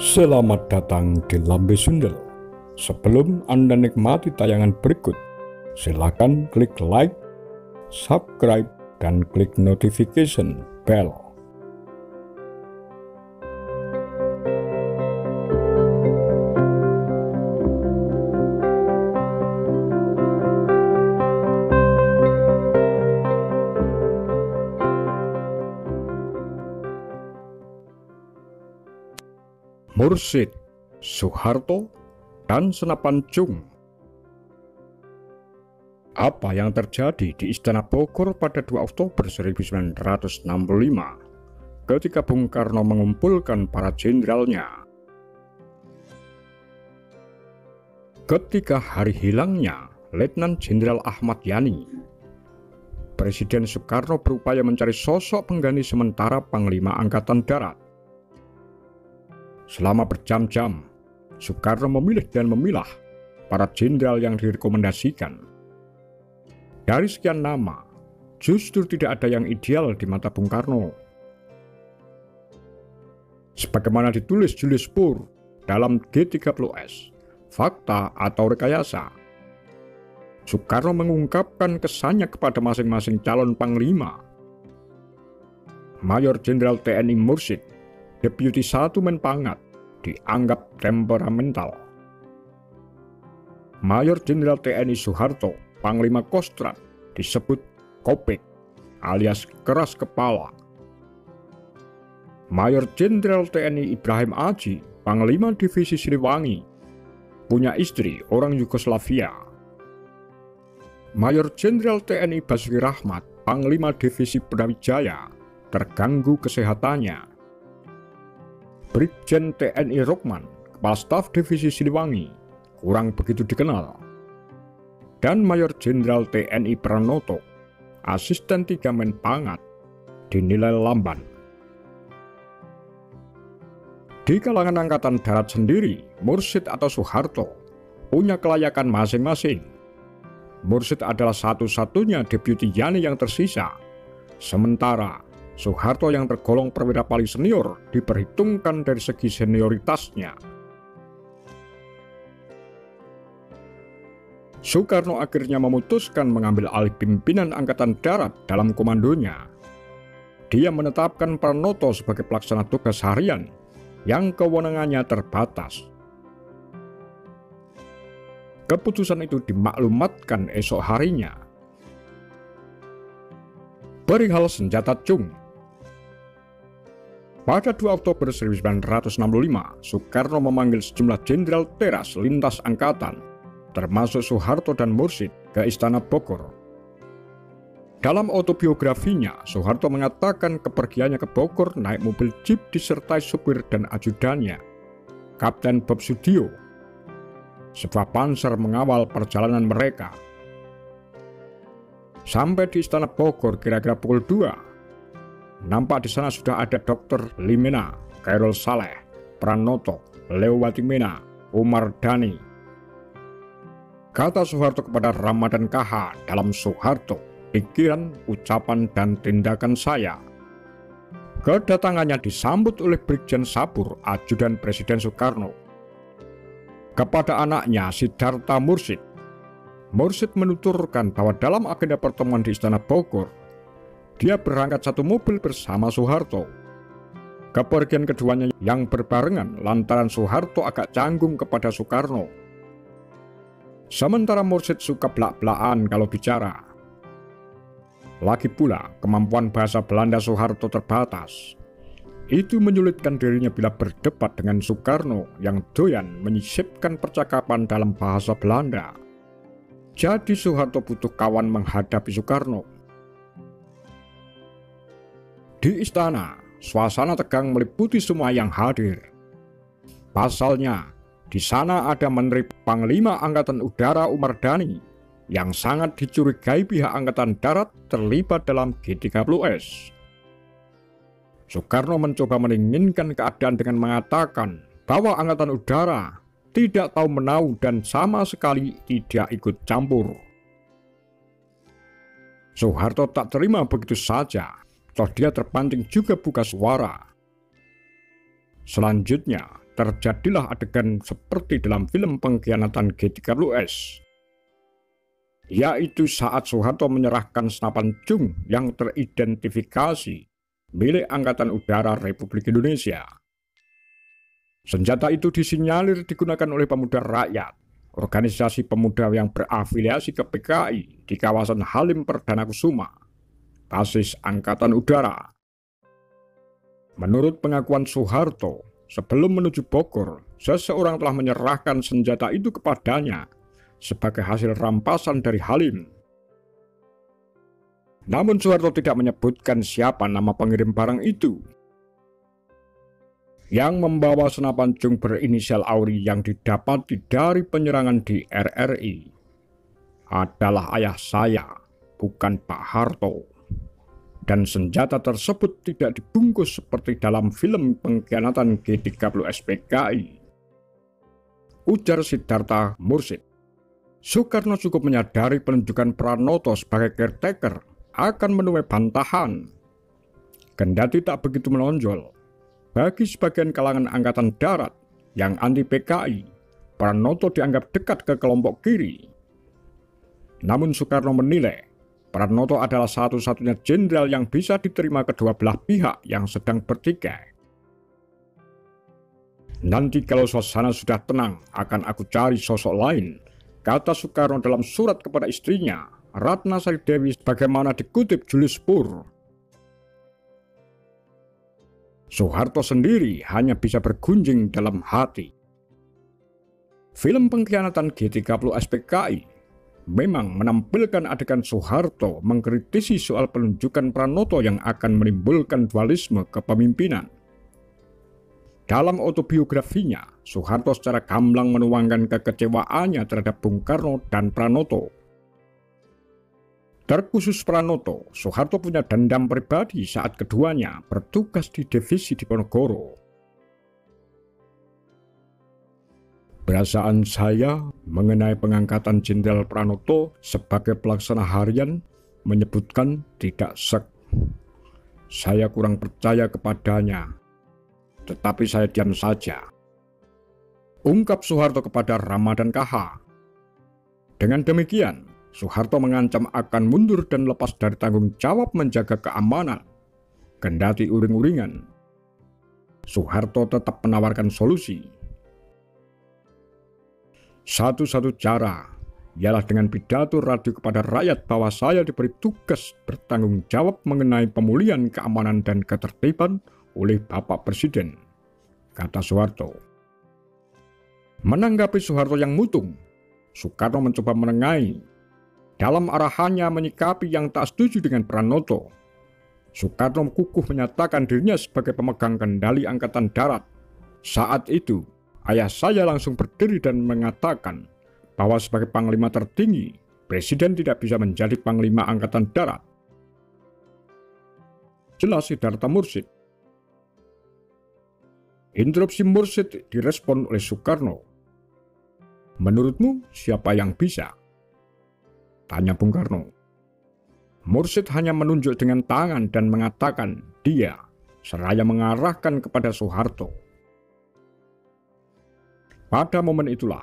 Selamat datang di Lambe Sundel. Sebelum Anda nikmati tayangan berikut, silakan klik like, subscribe, dan klik notification bell. Mursid, Soeharto, dan Senapan Chung. Apa yang terjadi di Istana Bogor pada 2 Oktober 1965 ketika Bung Karno mengumpulkan para jenderalnya? Ketika hari hilangnya Letnan Jenderal Ahmad Yani, Presiden Soekarno berupaya mencari sosok pengganti sementara Panglima Angkatan Darat. Selama berjam-jam, Soekarno memilih dan memilah para jenderal yang direkomendasikan. Dari sekian nama, justru tidak ada yang ideal di mata Bung Karno. Sebagaimana ditulis Julius Burr dalam G30S, Fakta atau Rekayasa, Soekarno mengungkapkan kesannya kepada masing-masing calon panglima. Mayor Jenderal TNI Mursid, Deputi 1 Menpangat, dianggap temperamental. Mayor Jenderal TNI Soeharto, Panglima Kostrat, disebut kopek alias keras kepala. Mayor Jenderal TNI Ibrahim Aji, Panglima Divisi Siliwangi, punya istri orang Yugoslavia. Mayor Jenderal TNI Basuki Rahmat, Panglima Divisi Brawijaya, terganggu kesehatannya. Brigjen TNI Rukman, Kepala Staf Divisi Siliwangi, kurang begitu dikenal. Dan Mayor Jenderal TNI Pranoto, Asisten 3 Menpangat, dinilai lamban. Di kalangan Angkatan Darat sendiri, Mursid atau Soeharto punya kelayakan masing-masing. Mursid adalah satu-satunya Deputi Yani yang tersisa, sementara Soeharto yang tergolong perwira paling senior diperhitungkan dari segi senioritasnya. Soekarno akhirnya memutuskan mengambil alih pimpinan Angkatan Darat dalam komandonya. Dia menetapkan Pranoto sebagai pelaksana tugas harian yang kewenangannya terbatas. Keputusan itu dimaklumatkan esok harinya. Perihal senjata Chung. Pada 2 Oktober 1965, Soekarno memanggil sejumlah jenderal teras lintas angkatan, termasuk Soeharto dan Mursid, ke Istana Bogor. Dalam autobiografinya, Soeharto mengatakan kepergiannya ke Bogor naik mobil jeep disertai supir dan ajudannya, Kapten Bob Sudio. Sebuah panser mengawal perjalanan mereka. Sampai di Istana Bogor kira-kira pukul 2. Nampak di sana sudah ada Dr. Limena, Khairul Saleh, Pranoto, Leo Watimena, Umar Dhani. Kata Soeharto kepada Ramadan KH dalam Soeharto, pikiran, ucapan, dan tindakan saya. Kedatangannya disambut oleh Brigjen Sabur, ajudan Presiden Soekarno. Kepada anaknya Siddhartha Mursid, Mursid menuturkan bahwa dalam agenda pertemuan di Istana Bogor, dia berangkat satu mobil bersama Soeharto. Kepergian keduanya yang berbarengan lantaran Soeharto agak canggung kepada Soekarno. Sementara Mursid suka belak-belakan kalau bicara. Lagi pula, kemampuan bahasa Belanda Soeharto terbatas. Itu menyulitkan dirinya bila berdebat dengan Soekarno yang doyan menyisipkan percakapan dalam bahasa Belanda. Jadi Soeharto butuh kawan menghadapi Soekarno. Di istana, suasana tegang meliputi semua yang hadir. Pasalnya, di sana ada Menteri Panglima Angkatan Udara Umar Dhani yang sangat dicurigai pihak Angkatan Darat terlibat dalam G30S. Soekarno mencoba mendinginkan keadaan dengan mengatakan bahwa Angkatan Udara tidak tahu menau dan sama sekali tidak ikut campur. Soeharto tak terima begitu saja. Toh dia terpancing juga buka suara. Selanjutnya, terjadilah adegan seperti dalam film pengkhianatan G30S, yaitu saat Soeharto menyerahkan senapan cung yang teridentifikasi milik Angkatan Udara Republik Indonesia. Senjata itu disinyalir digunakan oleh pemuda rakyat, organisasi pemuda yang berafiliasi ke PKI di kawasan Halim Perdana Kusuma, basis Angkatan Udara. Menurut pengakuan Soeharto, sebelum menuju Bogor, seseorang telah menyerahkan senjata itu kepadanya sebagai hasil rampasan dari Halim. Namun Soeharto tidak menyebutkan siapa nama pengirim barang itu. Yang membawa senapan cung berinisial Auri yang didapati dari penyerangan di RRI adalah ayah saya, bukan Pak Harto. Dan senjata tersebut tidak dibungkus seperti dalam film pengkhianatan G30S PKI, ujar Siddhartha Mursid. Soekarno cukup menyadari penunjukan Pranoto sebagai caretaker akan menuai bantahan, kendati tak begitu menonjol. Bagi sebagian kalangan Angkatan Darat yang anti PKI, Pranoto dianggap dekat ke kelompok kiri. Namun Soekarno menilai Pranoto adalah satu-satunya jenderal yang bisa diterima kedua belah pihak yang sedang bertikai. Nanti kalau suasana sudah tenang, akan aku cari sosok lain, kata Soekarno dalam surat kepada istrinya, Ratna Sari Dewi, sebagaimana dikutip Julius Pur. Soeharto sendiri hanya bisa bergunjing dalam hati. Film pengkhianatan G30S PKI memang menampilkan adegan Soeharto mengkritisi soal penunjukan Pranoto yang akan menimbulkan dualisme kepemimpinan. Dalam autobiografinya, Soeharto secara gamblang menuangkan kekecewaannya terhadap Bung Karno dan Pranoto. Terkhusus Pranoto, Soeharto punya dendam pribadi saat keduanya bertugas di divisi Diponegoro. Perasaan saya mengenai pengangkatan Jenderal Pranoto sebagai pelaksana harian menyebutkan tidak sek. Saya kurang percaya kepadanya, tetapi saya diam saja, ungkap Soeharto kepada Ramadan KH. Dengan demikian, Soeharto mengancam akan mundur dan lepas dari tanggung jawab menjaga keamanan. Kendati uring-uringan, Soeharto tetap menawarkan solusi. Satu-satu cara ialah dengan pidato radio kepada rakyat bahwa saya diberi tugas bertanggung jawab mengenai pemulihan keamanan dan ketertiban oleh Bapak Presiden, kata Soeharto. Menanggapi Soeharto yang mutung, Soekarno mencoba menengahi. Dalam arahannya menyikapi yang tak setuju dengan Pranoto, Soekarno kukuh menyatakan dirinya sebagai pemegang kendali Angkatan Darat. Saat itu, ayah saya langsung berdiri dan mengatakan bahwa sebagai Panglima tertinggi, Presiden tidak bisa menjadi Panglima Angkatan Darat. Jelas Siddhartha Mursid. Interupsi Mursid direspon oleh Soekarno. Menurutmu siapa yang bisa? Tanya Bung Karno. Mursid hanya menunjuk dengan tangan dan mengatakan dia, seraya mengarahkan kepada Soeharto. Pada momen itulah,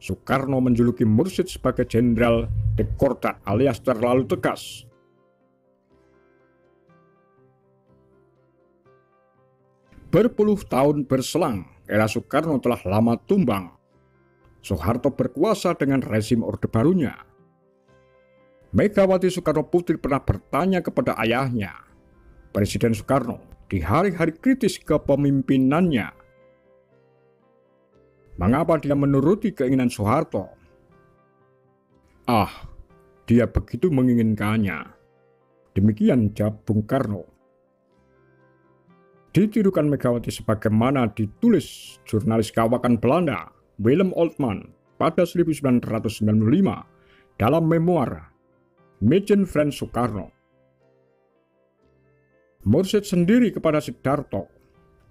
Soekarno menjuluki Mursid sebagai Jenderal Dekordat alias terlalu tegas. Berpuluh tahun berselang, era Soekarno telah lama tumbang. Soeharto berkuasa dengan rezim Orde Barunya. Megawati Soekarno Putri pernah bertanya kepada ayahnya, Presiden Soekarno, di hari-hari kritis kepemimpinannya, mengapa dia menuruti keinginan Soeharto? Dia begitu menginginkannya. Demikian jawab Bung Karno. Ditirukan Megawati sebagaimana ditulis jurnalis kawakan Belanda Willem Oltman pada 1995 dalam memoir Mejen Frans Soekarno. Mursid sendiri kepada Sidarto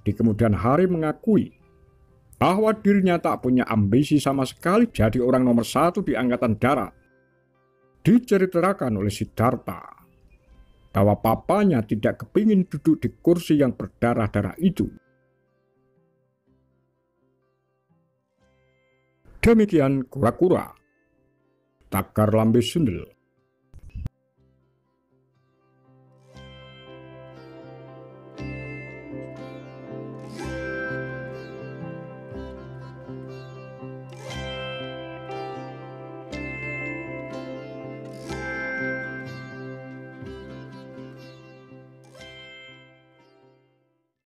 di kemudian hari mengakui bahwa dirinya tak punya ambisi sama sekali jadi orang nomor satu di Angkatan Darat. Diceritakan oleh Siddhartha bahwa papanya tidak kepingin duduk di kursi yang berdarah-darah itu. Demikian kura-kura. Takar lambe sundel.